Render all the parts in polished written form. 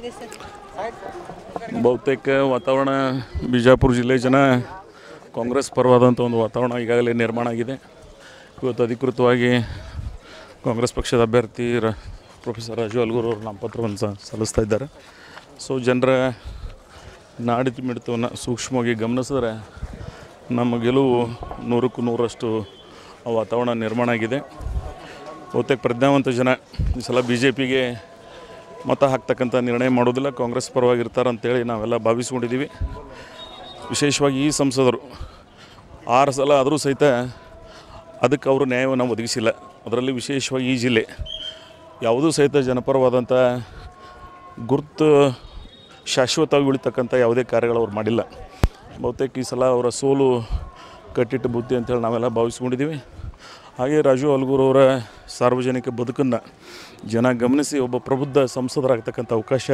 ಆಗಿದೆ ಸರ್? ಬಹುತೇಕ ವಾತಾವರಣ ಬಿಜಾಪುರ ಜಿಲ್ಲೆ ಜನ ಕಾಂಗ್ರೆಸ್ ಪರವಾದಂಥ ಒಂದು ವಾತಾವರಣ ಈಗಾಗಲೇ ನಿರ್ಮಾಣ ಆಗಿದೆ. ಇವತ್ತು ಅಧಿಕೃತವಾಗಿ ಕಾಂಗ್ರೆಸ್ ಪಕ್ಷದ ಅಭ್ಯರ್ಥಿ ಪ್ರೊಫೆಸರ್ ರಾಜು ಅಲ್ಗೂರು ಅವರು ನಾಮಪತ್ರವನ್ನು ಸಲ್ಲಿಸ್ತಾ ಇದ್ದಾರೆ. ಸೊ ಜನರ ನಾಡಿ ಮಿಡಿತವನ್ನು ಸೂಕ್ಷ್ಮವಾಗಿ ಗಮನಿಸಿದ್ರೆ ನಮ್ಮ ಗೆಲುವು 100ಕ್ಕೂ 100ರಷ್ಟು ವಾತಾವರಣ ನಿರ್ಮಾಣ ಆಗಿದೆ. ಬಹುತೇಕ ಪ್ರಜ್ಞಾವಂತ ಜನ ಈ ಸಲ BJPಗೆ ಮತ ಹಾಕ್ತಕ್ಕಂಥ ನಿರ್ಣಯ ಮಾಡೋದಿಲ್ಲ, ಕಾಂಗ್ರೆಸ್ ಪರವಾಗಿರ್ತಾರೆ ಅಂತೇಳಿ ನಾವೆಲ್ಲ ಭಾವಿಸ್ಕೊಂಡಿದ್ದೀವಿ. ವಿಶೇಷವಾಗಿ ಈ ಸಂಸದರು 6 ಸಲ ಆದರೂ ಸಹಿತ ಅದಕ್ಕೆ ಅವರು ನ್ಯಾಯವನ್ನು ಒದಗಿಸಿಲ್ಲ. ಅದರಲ್ಲಿ ವಿಶೇಷವಾಗಿ ಈ ಜಿಲ್ಲೆ ಯಾವುದೂ ಸಹಿತ ಜನಪರವಾದಂಥ ಗುರುತು ಶಾಶ್ವತವಾಗಿ ಉಳಿತಕ್ಕಂಥ ಯಾವುದೇ ಕಾರ್ಯಗಳು ಅವ್ರು ಮಾಡಿಲ್ಲ. ಬಹುತೇಕ ಈ ಸಲ ಅವರ ಸೋಲು ಕಟ್ಟಿಟ್ಟು ಬುದ್ಧಿ ಅಂತೇಳಿ ನಾವೆಲ್ಲ ಭಾವಿಸ್ಕೊಂಡಿದ್ದೀವಿ. ಹಾಗೆ ರಾಜು ಅಲ್ಗೂರು ಅವರ ಸಾರ್ವಜನಿಕ ಬದುಕನ್ನು ಜನ ಗಮನಿಸಿ ಒಬ್ಬ ಪ್ರಬುದ್ಧ ಸಂಸದರಾಗ್ತಕ್ಕಂಥ ಅವಕಾಶ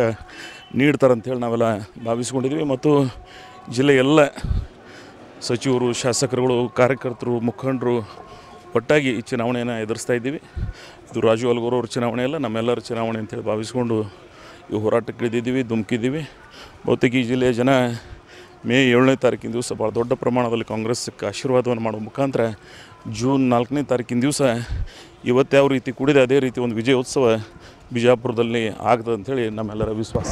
ನೀಡ್ತಾರಂಥೇಳಿ ನಾವೆಲ್ಲ ಭಾವಿಸ್ಕೊಂಡಿದ್ದೀವಿ. ಮತ್ತು ಜಿಲ್ಲೆಯ ಎಲ್ಲ ಸಚಿವರು, ಶಾಸಕರುಗಳು, ಕಾರ್ಯಕರ್ತರು, ಮುಖಂಡರು ಒಟ್ಟಾಗಿ ಈ ಚುನಾವಣೆಯನ್ನು ಎದುರಿಸ್ತಾ ಇದ್ದೀವಿ. ಇದು ರಾಜು ಅಲ್ಗೂರು ಅವ್ರ ಚುನಾವಣೆ ಅಲ್ಲ, ನಮ್ಮೆಲ್ಲರ ಚುನಾವಣೆ ಅಂತೇಳಿ ಭಾವಿಸ್ಕೊಂಡು ಈ ಹೋರಾಟಕ್ಕೆ ಇಳಿದಿದ್ದೀವಿ, ಧುಮುಕಿದ್ದೀವಿ. ಬಹುತೇಕ ಈ ಜಿಲ್ಲೆಯ ಜನ ಮೇ 7ನೇ ತಾರೀಕಿನ ದಿವಸ ಭಾಳ ದೊಡ್ಡ ಪ್ರಮಾಣದಲ್ಲಿ ಕಾಂಗ್ರೆಸ್ಗೆ ಆಶೀರ್ವಾದವನ್ನು ಮಾಡುವ ಮುಖಾಂತರ ಜೂನ್ 4ನೇ ತಾರೀಕಿನ ದಿವಸ ಇವತ್ತು ಯಾವ ರೀತಿ ಕೂಡಿದೆ ಅದೇ ರೀತಿ ಒಂದು ವಿಜಯೋತ್ಸವ ಬಿಜಾಪುರದಲ್ಲಿ ಆಗ್ತದೆ ಅಂಥೇಳಿ ನಮ್ಮೆಲ್ಲರ ವಿಶ್ವಾಸ.